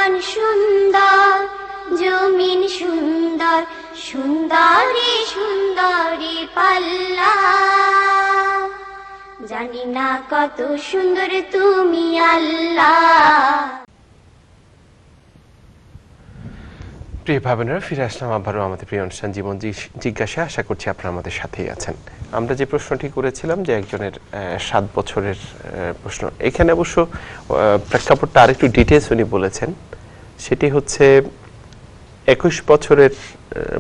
আসমান সুন্দর, জমিন সুন্দর, সুন্দরী সুন্দরী পাল্লা। জানি না কত সুন্দর তুমি আল্লাহ। প্রিয় ভাবনারা, ফিরে আসলাম আবারও আমাদের প্রিয় অনুষ্ঠান জীবন জিজ্ঞাসা। আশা করছি আপনারা আমাদের সাথেই আছেন। আমরা যে প্রশ্নটি করেছিলাম যে একজনের 7 বছরের প্রশ্ন, এখানে অবশ্য প্রেক্ষাপটটা আরেকটু ডিটেলস উনি বলেছেন। সেটি হচ্ছে 21 বছরের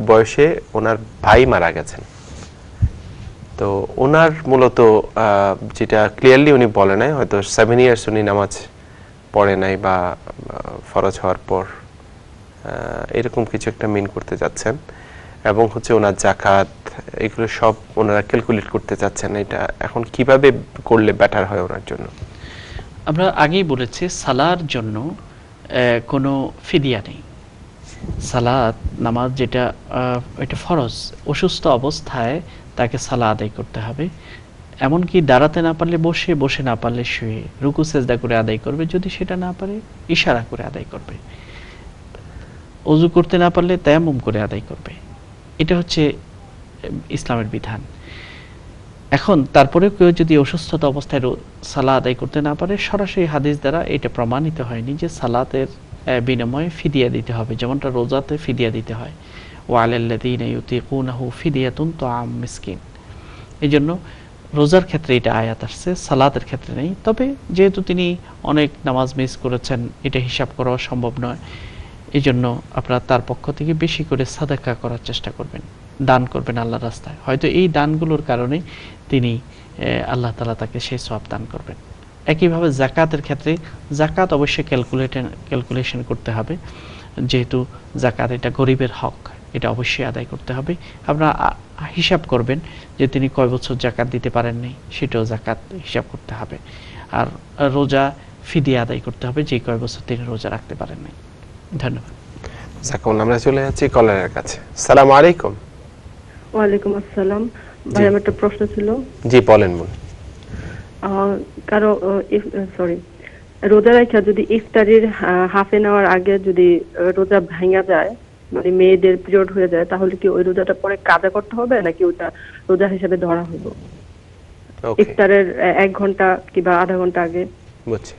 বয়সে ওনার ভাই মারা গেছেন। তো ওনার মূলত যেটা ক্লিয়ারলি উনি বলে নাই, হয়তো 7 ইয়ার্স উনি নামাজ পড়ে নাই বা ফরজ হওয়ার পর এরকম কিছু একটা মিন করতে যাচ্ছেন, এবং হচ্ছে ওনার যাকাত এগুলো সব ওনারা ক্যালকুলেট করতে চাচ্ছেন। এটা এখন কিভাবে করলে বেটার হয় ওনার জন্য? আমরা আগেই বলেছি সালার জন্য কোনো ফিদিয়া নেই। সালাত নামাজ যেটা এটা ফরজ, অসুস্থ অবস্থায় তাকে সালা আদায় করতে হবে। এমনকি দাঁড়াতে না পারলে বসে, বসে না পারলে শুয়ে, রুকু সেজদা করে আদায় করবে। যদি সেটা না পারে ইশারা করে আদায় করবে। ওযু করতে না পারলে তায়াম্মুম করে আদায় করবে। এটা হচ্ছে ইসলামের বিধান। এখন তারপরেও কেউ যদি অসুস্থতা অবস্থায় সালা আদায় করতে না পারে, সরাসরি হাদিস দ্বারা এটা প্রমাণিত হয়নি যে সালাতের বিনিময়ে ফিদিয়া দিতে হবে, যেমনটা রোজাতে ফিদিয়া দিতে হয়। ওয়ালাল্লাযীনা ইউতিকুনাহু ফিদিয়াতুন তুআম মিসকিন। এই জন্য রোজার ক্ষেত্রে এটা আয়াত আসছে, সালাতের ক্ষেত্রে নেই। তবে যেহেতু তিনি অনেক নামাজ মিস করেছেন, এটা হিসাব করা সম্ভব নয়। এই জন্য আপনারা তার পক্ষ থেকে বেশি করে সাদাকা করার চেষ্টা করবেন, দান করবেন আল্লাহর রাস্তায়। হয়তো এই দানগুলোর কারণে তিনি আল্লাহ তাআলা তাকে সেই সওয়াব দান করবেন। একইভাবে যাকাতের ক্ষেত্রে যাকাত অবশ্যই ক্যালকুলেশন করতে হবে, যেহেতু যাকাত এটা গরিবের হক, এটা অবশ্যই আদায় করতে হবে। আপনারা হিসাব করবেন যে তিনি কয় বছর যাকাত দিতে পারেননি, সেটাও যাকাত হিসাব করতে হবে। আর রোজা ফিদিয়া আদায় করতে হবে যে কয় বছর তিনি রোজা রাখতে পারেননি। ধন্যবাদ। আমরা চলে যাচ্ছি কলারের কাছে। আসসালামু আলাইকুম। ওয়ালাইকুম আসসালাম। ভাই, আমার একটা প্রশ্ন ছিল। জি বলেন। বোন, কারো রোজা রাখা যদি ইফতারির হাফ এন আওয়ার আগে যদি রোজা ভাঙা যায়, মানে মেয়েদের পিরিয়ড হয়ে যায়, তাহলে কি ওই রোজাটা পরে কাজা করতে হবে নাকি ওটা রোজা হিসেবে ধরা হবে? ইফতারের 1 ঘন্টা কিংবা আধা ঘন্টা আগে। বুঝছি।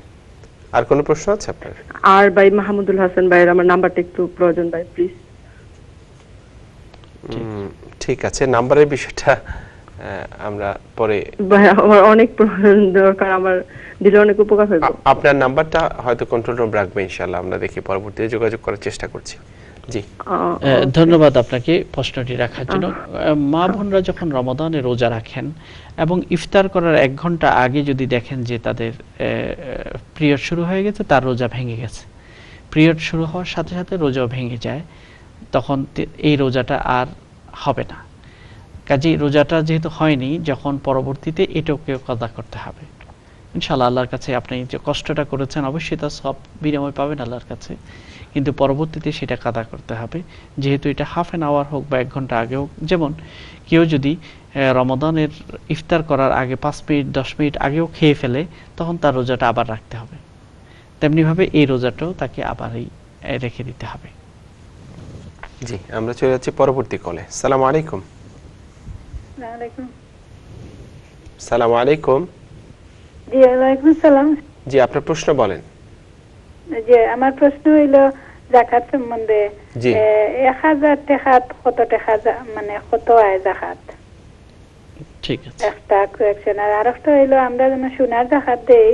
আর কোনো প্রশ্ন আছে আপনার? আর ভাই, মাহমুদুল হাসান ভাইয়ের আমার নাম্বারটা একটু প্রয়োজন ভাই, প্লিজ। ঠিক আছে, নাম্বারের বিষয়টা আমরা পরে। ভাই, আমার অনেক দরকার, আমার দিলে অনেক উপকার হবে। আপনার নাম্বারটা হয়তো কন্ট্রোল রুম রাখবে, ইনশাআল্লাহ আমরা দেখি পরবর্তীতে যোগাযোগ করার চেষ্টা করছি। জি, ধন্যবাদ আপনাকে প্রশ্নটি রাখার জন্য। মা বোনরা যখন রমাদানে রোজা রাখেন এবং ইফতার করার 1 ঘন্টা আগে যদি দেখেন যে তাদের পিরিয়ড শুরু হয়ে গেছে, তার রোজা ভেঙে গেছে, পিরিয়ড শুরু হওয়ার সাথে সাথে রোজাও ভেঙে যায়, তখন এই রোজাটা আর হবে না। কাজেই রোজাটা যেহেতু হয়নি, যখন পরবর্তীতে এটাকে কাজা করতে হবে ইনশাআল্লাহ। আল্লাহর কাছে আপনি যে কষ্টটা করেছেন অবশ্যই তার সব বিনিময় পাবেন আল্লাহর কাছে, কিন্তু পরবর্তীতে সেটা কাদা করতে হবে। যেহেতু এটা হাফ অ্যান আওয়ার হোক বা 1 ঘন্টা আগে হোক, যেমন কেউ যদি রমাদানের ইফতার করার আগে 5 মিনিট 10 মিনিট আগেও খেয়ে ফেলে, তখন তার রোজাটা আবার রাখতে হবে। তেমনিভাবে এই রোজাটাও তাকে আবারই রেখে দিতে হবে। জি, আমরা চলে যাচ্ছি পরবর্তী কলে। আসসালামু আলাইকুম। আসসালামু আলাইকুম। জি, ওয়ালাইকুম আসসালাম। জি, আপনার প্রশ্ন বলেন। যে আমার প্রশ্ন হইল যাকাত সম্বন্ধে। 1000 টাকা কত টাকা, মানে কত আয় যাকাত? ঠিক আছে, একটা কোয়েশ্চেন। আর আরেকটা হইল, আমরা যেন সোনার যাকাত দেই,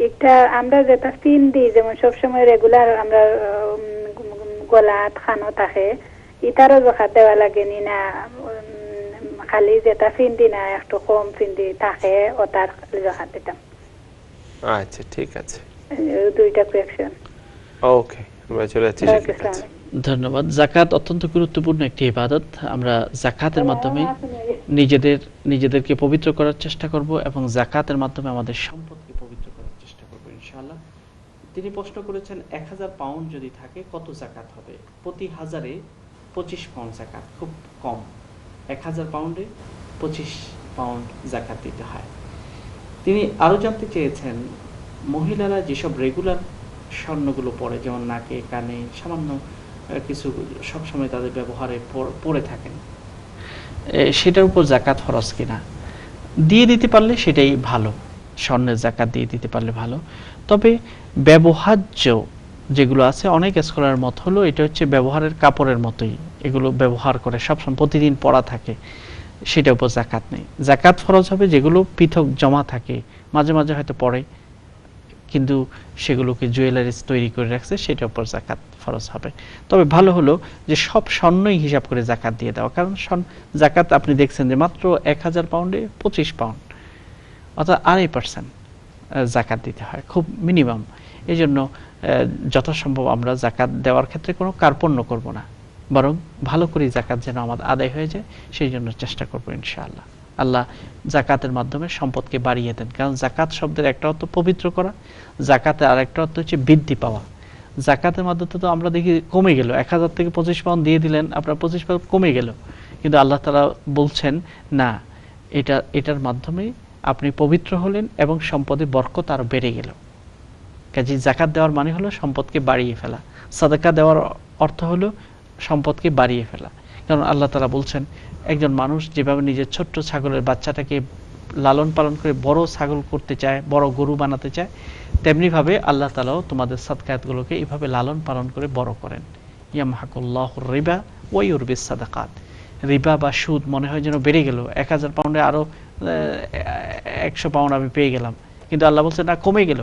এটা আমরা যেটা পিন দিই, যেমন সবসময় রেগুলার আমরা গলাত খানো থাকে, এটারও যাকাত দেওয়া লাগে নি না? খালি যেটা পিন দি না একটু কম পিন দি থাকে, ওটার যাকাত দিতাম। আচ্ছা, ঠিক আছে। দুইটা কোয়েশ্চেন। ওকে, আমরা চলে যাচ্ছি। ধন্যবাদ। যাকাত অত্যন্ত গুরুত্বপূর্ণ একটি ইবাদত। আমরা যাকাতের মাধ্যমে নিজেদেরকে পবিত্র করার চেষ্টা করব এবং যাকাতের মাধ্যমে আমাদের সম্পদকে পবিত্র করার চেষ্টা করব ইনশাআল্লাহ। তিনি প্রশ্ন করেছেন 1000 পাউন্ড যদি থাকে কত যাকাত হবে? প্রতি হাজারে 25 পাউন্ড যাকাত, খুব কম। 1000 পাউন্ডে 25 পাউন্ড যাকাত দিতে হয়। তিনি আরো জানতে চেয়েছেন, মহিলারা যেসব রেগুলার স্বর্ণগুলো পড়ে, যেমন নাকে কানে সামান্য কিছু সবসময় তাদের ব্যবহারে পড়ে থাকেন, সেটার উপর জাকাত ফরজ কিনা দিয়ে দিতে পারলে সেটাই ভালো, স্বর্ণের জাকাত দিয়ে দিতে পারলে ভালো। তবে ব্যবহার্য যেগুলো আছে, অনেক স্কলার মত হলো এটা হচ্ছে ব্যবহারের কাপড়ের মতোই, এগুলো ব্যবহার করে সবসময় প্রতিদিন পরা থাকে, সেটার উপর জাকাত নেই। জাকাত ফরজ হবে যেগুলো পৃথক জমা থাকে, মাঝে মাঝে হয়তো পড়ে কিন্তু সেগুলোকে জুয়েলারিজ তৈরি করে রাখছে, সেটার উপর জাকাত ফরজ হবে। তবে ভালো হলো যে সব স্বর্ণই হিসাব করে জাকাত দিয়ে দেওয়া, কারণ জাকাত আপনি দেখছেন যে মাত্র 1000 পাউন্ডে 25 পাউন্ড, অর্থাৎ 2.5% জাকাত দিতে হয়, খুব মিনিমাম। এই জন্য যথাসম্ভব আমরা জাকাত দেওয়ার ক্ষেত্রে কোনো কার্পণ্য করব না, বরং ভালো করে জাকাত যেন আমাদের আদায় হয়ে যায় সেই জন্য চেষ্টা করবো ইনশাআল্লাহ। আল্লাহ জাকাতের মাধ্যমে সম্পদকে বাড়িয়ে দেন, কারণ জাকাত শব্দের একটা অর্থ পবিত্র করা, জাকাতের আরেকটা অর্থ হচ্ছে বৃদ্ধি পাওয়া। জাকাতের মাধ্যমে তো আমরা দেখি কমে গেল, 1000 থেকে 25 পাউন্ড দিয়ে দিলেন, আপনার 25 পাউন্ড কমে গেল, কিন্তু আল্লাহ তাআলা বলছেন না, এটার মাধ্যমে আপনি পবিত্র হলেন এবং সম্পদে বরকত আরো বেড়ে গেল। কাজে জাকাত দেওয়ার মানে হলো সম্পদকে বাড়িয়ে ফেলা, সাদাকা দেওয়ার অর্থ হলো সম্পদকে বাড়িয়ে ফেলা। কারণ আল্লাহ তাআলা বলছেন একজন মানুষ যেভাবে নিজের ছোট্ট ছাগলের বাচ্চাটাকে লালন পালন করে বড় ছাগল করতে চায়, বড় গরু বানাতে চায়, তেমনি ভাবে আল্লাহ তাআলাও তোমাদের সাদকাতগুলোকে এইভাবে লালন পালন করে বড় করেন। ইয়ামহাকুল্লাহুর রিবা ওয়া ইউরবিস সাদাকাত। রিবা বা সুদ মনে হয় যেন বেড়ে গেল, 1000 পাউন্ডে আরো 100 পাউন্ড আমি পেয়ে গেলাম, কিন্তু আল্লাহ বলছেন না, কমে গেল,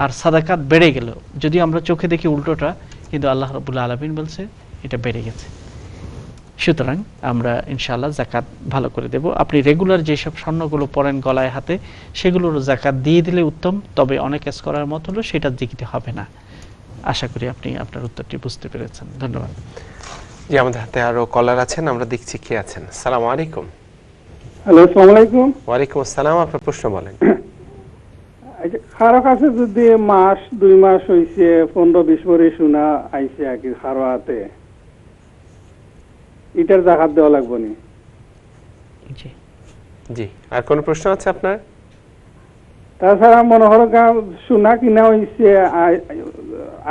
আর সাদাকাত বেড়ে গেল। যদি আমরা চোখে দেখি উল্টোটা, কিন্তু আল্লাহ রাব্বুল আলামিন বলছে এটা বেড়ে গেছে। সুতরাং আমরা ইনশাআল্লাহ জাকাত ভালো করে দেব। আপনি রেগুলার যেসব স্বর্ণগুলো পরেন গলায় হাতে, সেগুলোর জাকাত দিয়ে দিলে উত্তম, তবে অনেক করার মত হলো সেটা দিতে হবে না। আশা করি আপনি আপনার উত্তরটি বুঝতে পেরেছেন। ধন্যবাদ। জি, আমাদের হাতে আরো কলার আছেন, আমরা দেখছি কে আছেন। আসসালামু আলাইকুম। হ্যালো, আসসালামু আলাইকুম। ওয়ালাইকুম আসসালাম, আপনার প্রশ্ন বলেন। কারো কাছে যদি মাস 2 মাস হইছে 15-20 ভরি সোনা আইছে আর কি কারো হাতে, এটার জাকাত দেওয়া লাগবে নি? জি জি, আর কোন প্রশ্ন আছে আপনার? তাছাড়া মনে করো সোনা কিনা হইছে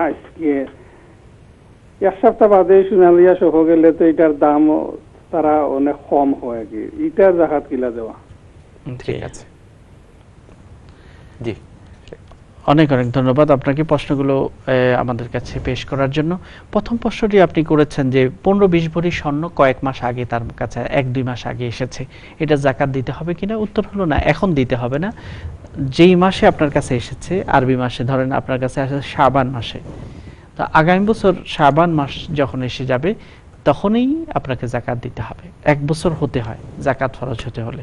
আজকে 1 সপ্তাহ বাদে সোনা লিয়া সহ গেলে তো এটার দাম তারা অনেক কম হয় কি, এটার জাকাত কিলা দেওয়া? ঠিক আছে, জি। অনেক অনেক ধন্যবাদ আপনাকে প্রশ্নগুলো আমাদের কাছে পেশ করার জন্য। প্রথম প্রশ্নটি আপনি করেছেন যে 15-20 ভরি স্বর্ণ কয়েক মাস আগে তার কাছে 1-2 মাস আগে এসেছে, এটা জাকাত দিতে হবে কিনা? উত্তর হলো না, এখন দিতে হবে না। যেই মাসে আপনার কাছে এসেছে, আরবি মাসে ধরেন আপনার কাছে আসে শাবান মাসে, তো আগামী বছর শাবান মাস যখন এসে যাবে তখনই আপনাকে জাকাত দিতে হবে। 1 বছর হতে হয় জাকাত ফরজ হতে হলে,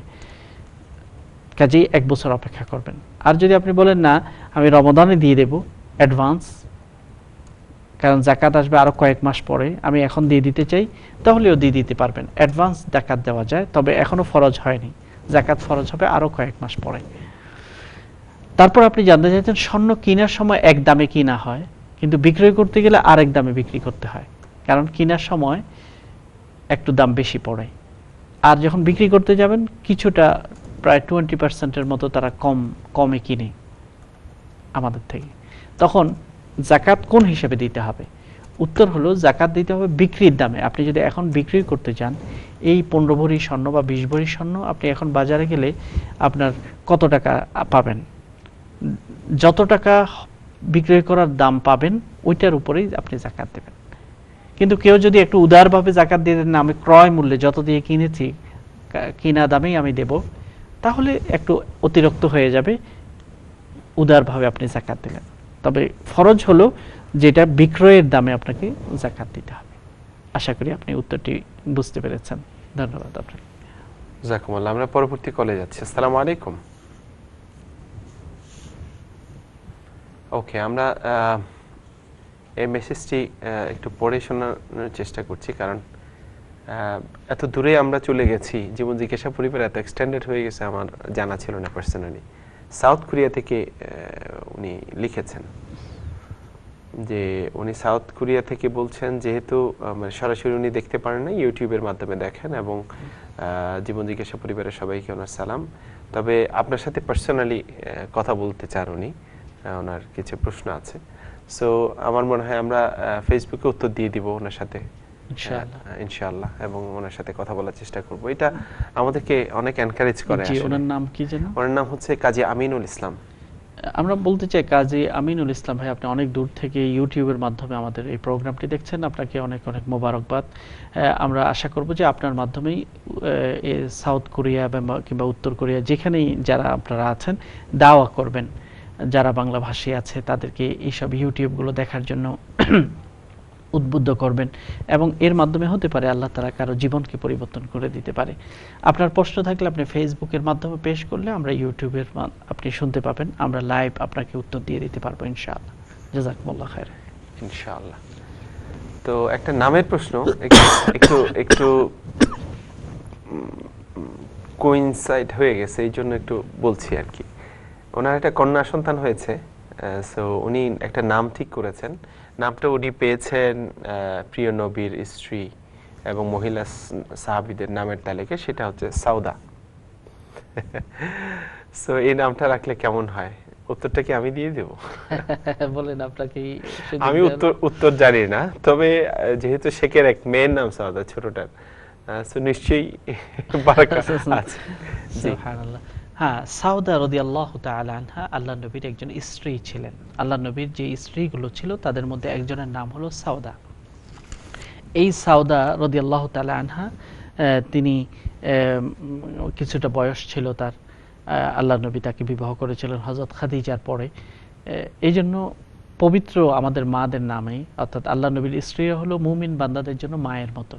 কাজেই 1 বছর অপেক্ষা করবেন। আর যদি আপনি বলেন না আমি রমজানে দিয়ে দেব অ্যাডভান্স, কারণ জাকাত আসবে আরো কয়েক মাস পরে, আমি এখন দিয়ে দিতে চাই, তাহলেও দিয়ে দিতে পারবেন। অ্যাডভান্স জাকাত দেওয়া যায়, তবে এখনো ফরজ হয়নি, জাকাত ফরজ হবে আরো কয়েক মাস পরে। তারপর আপনি জানতে চাইছেন স্বর্ণ কেনার সময় এক দামে কিনা হয়, কিন্তু বিক্রয় করতে গেলে আরেক দামে বিক্রি করতে হয়, কারণ কেনার সময় একটু দাম বেশি পড়ে, আর যখন বিক্রি করতে যাবেন কিছুটা প্রায় 20%-এর মতো তারা কমে কিনে আমাদের থেকে। তখন জাকাত কোন হিসেবে দিতে হবে? উত্তর হলো জাকাত দিতে হবে বিক্রির দামে। আপনি যদি এখন বিক্রি করতে চান, এই 15 ভরি স্বর্ণ বা 20 ভরি স্বর্ণ আপনি এখন বাজারে গেলে আপনার কত টাকা পাবেন, যত টাকা বিক্রয় করার দাম পাবেন ওইটার উপরেই আপনি জাকাত দেবেন। কিন্তু কেউ যদি একটু উদারভাবে জাকাত দিয়ে দেন, আমি ক্রয় মূল্যে যত দিয়ে কিনেছি কিনা দামেই আমি দেব, তাহলে একটু অতিরিক্ত হয়ে যাবে, উদারভাবে আপনি জাকাত দিলেন। তবে ফরজ হলো যেটা বিক্রয়ের দামে আপনাকে জাকাত দিতে হবে। আশা করি আপনি উত্তরটি বুঝতে পেরেছেন। ধন্যবাদ আপনাকে। জাযাকুমুল্লাহ। আমরা পরবর্তী কলে যাচ্ছি। আসসালামু আলাইকুম। ওকে, আমরা এই মেসেজটি একটু পড়ে শোনার চেষ্টা করছি, কারণ এত দূরে আমরা চলে গেছি, জীবন জিজ্ঞাসা পরিবার এত এক্সটেন্ডেড হয়ে গেছে, আমার জানা ছিল না পার্সোনালি। সাউথ কোরিয়া থেকে উনি লিখেছেন যে উনি সাউথ কোরিয়া থেকে বলছেন, যেহেতু সরাসরি উনি দেখতে পারেন না, ইউটিউবের মাধ্যমে দেখেন, এবং জীবন জিজ্ঞাসা পরিবারের সবাইকে ওনার সালাম। তবে আপনার সাথে পার্সোনালি কথা বলতে চান উনি, ওনার কিছু প্রশ্ন আছে। সো আমার মনে হয় আমরা ফেসবুকে উত্তর দিয়ে দিব ওনার সাথে ইনশাআল্লাহ। ইনশাআল্লাহ, এবং ওনার সাথে কথা বলার চেষ্টা করব। এটা আমাদেরকে অনেক এনকারেজ করে জি, আসলে। ওনার নাম কি যেন? ওনার নাম হচ্ছে কাজী আমিনুল ইসলাম। আমরা বলতে চাই কাজী আমিনুল ইসলাম ভাই, আপনি অনেক দূর থেকে ইউটিউবের মাধ্যমে আমাদের এই প্রোগ্রামটি দেখছেন, আপনাকে অনেক অনেক মোবারকবাদ। আমরা আশা করব যে আপনার মাধ্যমেই সাউথ কোরিয়া কিংবা উত্তর কোরিয়া যেখানেই যারা আপনারা আছেন দাওয়া করবেন, যারা বাংলা ভাষী আছে তাদেরকে এইসব ইউটিউবগুলো দেখার জন্য উদ্বুদ্ধ করবেন, এবং এর মাধ্যমে হতে পারে আল্লাহ তাআলা কারো জীবনকে পরিবর্তন করে দিতে পারে। আপনার প্রশ্ন থাকলে আপনি ফেসবুকের মাধ্যমে পেশ করলে আমরা ইউটিউবের আপনি শুনতে পাবেন, আমরা লাইভ আপনাকে উত্তর দিয়ে দিতে পারবো ইনশাআল্লাহ। জাযাকুমুল্লাহ খাইর। ইনশাআল্লাহ। তো একটা নামের প্রশ্ন একটু একটু কোইনসাইড হয়ে গেছে, এই জন্য একটু বলছি আর কি। ওনার একটা কন্যা সন্তান হয়েছে, সো উনি একটা নাম ঠিক করেছেন। নামটা উনি পেয়েছেন প্রিয় নবীর স্ত্রী এবং মহিলা সাহাবীদের নামের তালিকায়, সেটা হচ্ছে সাউদা। সো এই নামটা রাখলে কেমন হয়? উত্তরটা কি আমি দিয়ে দেব? বলেন, আপনাকে আমি উত্তর জানি না, তবে যেহেতু শেখের এক মেয়ের নাম সাউদা ছোটটার, সো নিশ্চয়ই বারাকা আছে। জি, সুবহানাল্লাহ। হ্যাঁ, সাউদা রাদিয়াল্লাহু তাআলা আনহা আল্লাহর নবীর একজন স্ত্রী ছিলেন। আল্লাহর নবীর যে স্ত্রীগুলো ছিল তাদের মধ্যে একজনের নাম হলো সাউদা। এই সাউদা রাদিয়াল্লাহু তাআলা আনহা তিনি কিছুটা বয়স ছিল তার, আল্লাহর নবী তাকে বিবাহ করেছিলেন হযরত খাদিজার পরে। এই জন্য পবিত্র আমাদের মাদের নামে, অর্থাৎ আল্লাহর নবীর স্ত্রীরা হলো মুমিন বান্দাদের জন্য মায়ের মতো,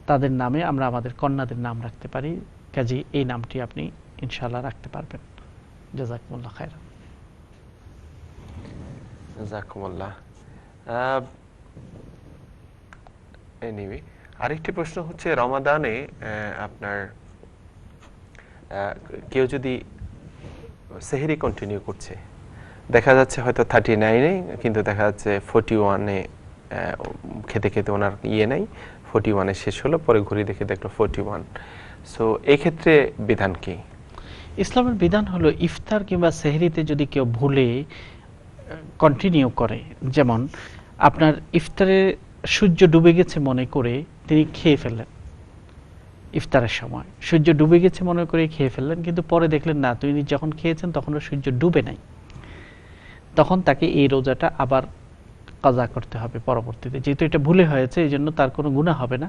তাদের নামে আমরা আমাদের কন্যাদের নাম রাখতে পারি। কাজী এই নামটি আপনি ইনশাআল্লাহ রাখতে পারবেন। জাযাকুমুল্লাহ খাইরান। জাযাকুমুল্লাহ। এনিওয়ে, আরেকটি প্রশ্ন হচ্ছে রমাদানে আপনার কেউ যদি সেহরি কন্টিনিউ করছে, দেখা যাচ্ছে হয়তো 39-এ, কিন্তু দেখা যাচ্ছে 41-এ খেতে খেতে ওনার নেই, 41-এ শেষ হলো, পরে ঘড়ি দেখে দেখলো 41। সো এই ক্ষেত্রে বিধান কি? ইসলামের বিধান হলো ইফতার কিংবা সেহরিতে যদি কেউ ভুলে কন্টিনিউ করে, যেমন আপনার ইফতারে সূর্য ডুবে গেছে মনে করে তিনি খেয়ে ফেললেন, ইফতারের সময় সূর্য ডুবে গেছে মনে করে খেয়ে ফেললেন, কিন্তু পরে দেখলেন না তিনি যখন খেয়েছেন তখনও সূর্য ডুবে নাই, তখন তাকে এই রোজাটা আবার কাজা করতে হবে পরবর্তীতে। যেহেতু এটা ভুলে হয়েছে এই জন্য তার কোনো গুনাহ হবে না,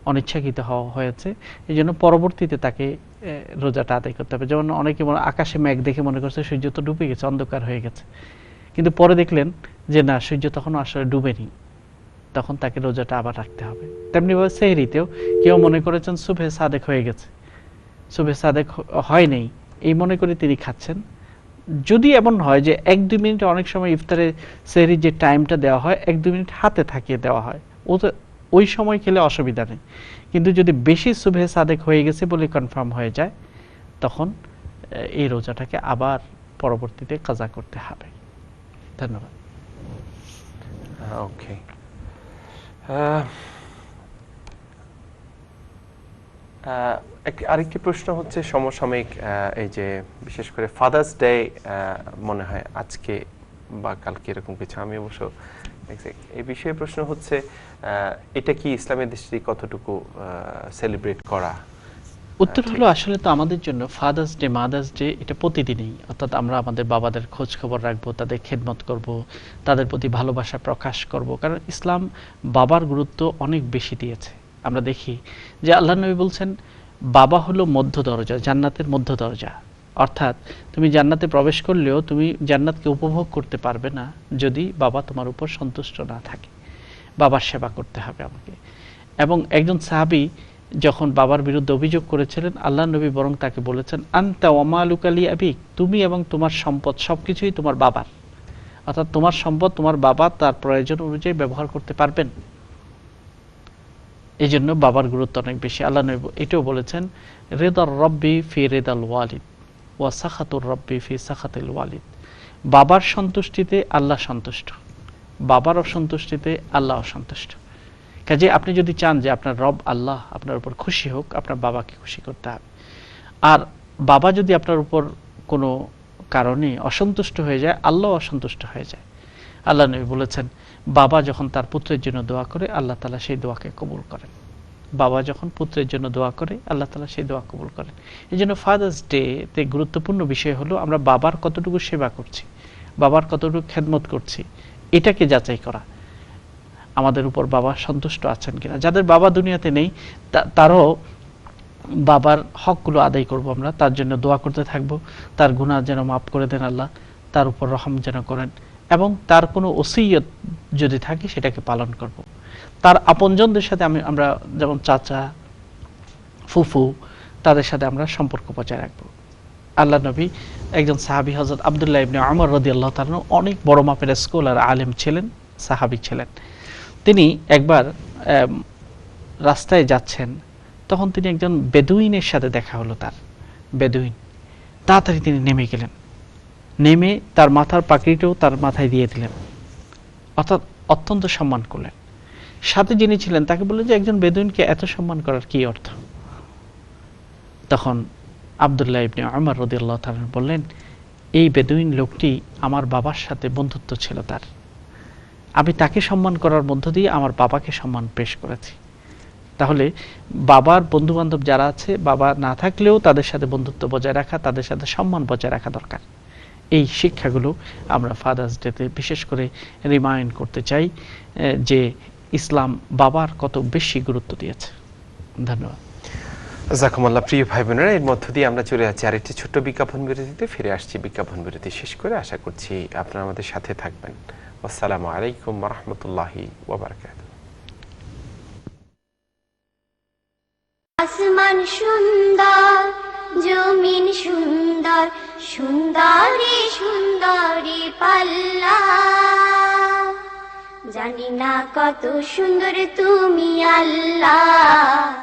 অনিচ্ছাকৃত হওয়া হয়েছে, এই জন্য পরবর্তীতে তাকে রোজাটা আদায় করতে হবে। যেমন অনেকে আকাশে মেঘ দেখে মনে করছে সূর্য তো ডুবে গেছে, অন্ধকার হয়ে গেছে, কিন্তু পরে দেখলেন যে না, সূর্য তখনও আসলে ডুবেনি, তখন তাকে রোজাটা আবার রাখতে হবে। তেমনিভাবে সেহরিতেও কেউ মনে করেছেন সুবহে সাদেক হয়ে গেছে, সুবহে সাদেক হয় নাই এই মনে করে তিনি খাচ্ছেন, যদি এমন হয় যে 1-2 মিনিট, অনেক সময় ইফতারে সেহরির যে টাইমটা দেওয়া হয় 1-2 মিনিট হাতে থাকিয়ে দেওয়া হয়, ওই সময় খেলে অসুবিধা নেই, কিন্তু যদি বেশি সুবহে সাদেক হয়ে গেছে বলে কনফার্ম হয়ে যায় তখন এই রোজাটাকে আবার পরবর্তীতে কাজা করতে হবে। ধন্যবাদ। ওকে, আরেকটি প্রশ্ন হচ্ছে সমসাময়িক, এই যে বিশেষ করে ফাদার্স ডে মনে হয় আজকে বা কালকে এরকম কিছু, আমি অবশ্য এই বিষয়ে প্রশ্ন হচ্ছে এটা কি ইসলামের দৃষ্টিতে কতটুকু সেলিব্রেট করা? উত্তর হলো আসলে তো আমাদের জন্য ফাদার্স ডে, মাদার্স ডে এটা প্রতিদিনই, অর্থাৎ আমরা আমাদের বাবাদের খোঁজ খবর রাখবো, তাদের খেদমত করব, তাদের প্রতি ভালোবাসা প্রকাশ করব, কারণ ইসলাম বাবার গুরুত্ব অনেক বেশি দিয়েছে। আমরা দেখি যে আল্লাহ নবী বলছেন বাবা হলো মধ্য দরজা, জান্নাতের মধ্য দরজা, অর্থাৎ তুমি জান্নাতে প্রবেশ করলেও তুমি জান্নাতকে উপভোগ করতে পারবে না যদি বাবা তোমার উপর সন্তুষ্ট না থাকে। বাবার সেবা করতে হবে আমাকে। এবং একজন সাহাবী যখন বাবার বিরুদ্ধে অভিযোগ করেছিলেন, আল্লাহ নবী বরং তাকে বলেছেন আনতা ওয়া মালুকা লি আবিক, তুমি এবং তোমার সম্পদ সবকিছুই তোমার বাবার, অর্থাৎ তোমার সম্পদ তোমার বাবা তার প্রয়োজন অনুযায়ী ব্যবহার করতে পারবেন। এই জন্য বাবার গুরুত্ব অনেক বেশি। আল্লাহ নবী এটাও বলেছেন রিদার রব্বি ফি রিদাল ওয়ালিদ ওয়া সাখাতুর রব্বি ফি সাখাতিল ওয়ালিদ, বাবার সন্তুষ্টিতে আল্লাহ সন্তুষ্ট, বাবার অসন্তুষ্টিতে আল্লাহ অসন্তুষ্ট। কাজে আপনি যদি চান যে আপনার রব আল্লাহ আপনার উপর খুশি হোক, আপনার বাবাকে খুশি করতে হবে। আর বাবা যদি আপনার উপর কোনো কারণে অসন্তুষ্ট হয়ে যায়, আল্লাহ অসন্তুষ্ট হয়ে যায়। আল্লাহ নবী বলেছেন, বাবা যখন তার পুত্রের জন্য দোয়া করে আল্লাহ তাআলা সেই দোয়াকে কবুল করেন। বাবা যখন পুত্রের জন্য দোয়া করে আল্লাহ তাআলা সেই দোয়া কবুল করেন। এই জন্য ফাদার্স ডে তে গুরুত্বপূর্ণ বিষয় হলো আমরা বাবার কতটুকু সেবা করছি, বাবার কতটুকু খেদমত করছি, এটাকে যাচাই করা। আমাদের উপর বাবা সন্তুষ্ট আছেন কিনা। যাদের বাবা দুনিয়াতে নেই তারও বাবার হকগুলো আদায় করব, আমরা তার জন্য দোয়া করতে থাকব, তার গুনাহ যেন মাফ করে দেন আল্লাহ, তার উপর রহম যেন করেন, এবং তার কোনো ওসিয়ত যদি থাকে সেটাকে পালন করব। তার আপনজনদের সাথে আমরা যেমন চাচা, ফুফু, তাদের সাথে আমরা সম্পর্ক বজায় রাখব। আল্লাহ নবী একজন সাহাবী হযরত আব্দুল্লাহ ইবনে ওমর রাদিয়াল্লাহু তাআলা অনেক বড় মাপের স্কলার, আলেম ছিলেন, সাহাবী ছিলেন। তিনি একবার রাস্তায় যাচ্ছেন, তখন তিনি একজন বেদুইনের সাথে দেখা হলো। তার বেদুইন, তাড়াতাড়ি তিনি নেমে গেলেন, নেমে তার মাথার পাগড়িটাও তার মাথায় দিয়ে দিলেন, অর্থাৎ অত্যন্ত সম্মান করলেন। সাথে যিনি ছিলেন তাকে বললেন যে একজন বেদুইনকে এত সম্মান করার কি অর্থ? তখন আব্দুল্লাহ ইবনে ওমর রাদিয়াল্লাহু তাআলা বললেন, এই বেদুইন লোকটি আমার বাবার সাথে বন্ধুত্ব ছিল তার, আমি তাকে সম্মান করার মধ্য দিয়ে আমার বাবাকে সম্মান পেশ করেছি। তাহলে বাবার বন্ধু বান্ধব যারা আছে, বাবা না থাকলেও তাদের সাথে বন্ধুত্ব বজায় রাখা, তাদের সাথে সম্মান বজায় রাখা দরকার। এই শিক্ষাগুলো আমরা ফাদার্স ডেতে বিশেষ করে রিমাইন্ড করতে চাই যে ইসলাম বাবার কত বেশি গুরুত্ব দিয়েছে। ধন্যবাদ। জাযাকুমুল্লাহ। প্রিয় ভাই বোনেরা, এর মধ্য দিয়ে আমরা চলে যাচ্ছি আরেকটি ছোট্ট বিজ্ঞাপন বিরতিতে। ফিরে আসছি বিজ্ঞাপন বিরতি শেষ করে। আশা করছি আপনারা আমাদের সাথে থাকবেন। আসসালামু আলাইকুম ওয়া রাহমাতুল্লাহি ওয়া বারাকাতুহু। আসমান সুন্দর, জমিন সুন্দর, সুন্দরী সুন্দরী পাল্লা। জানি না কত সুন্দর তুমি আল্লাহ।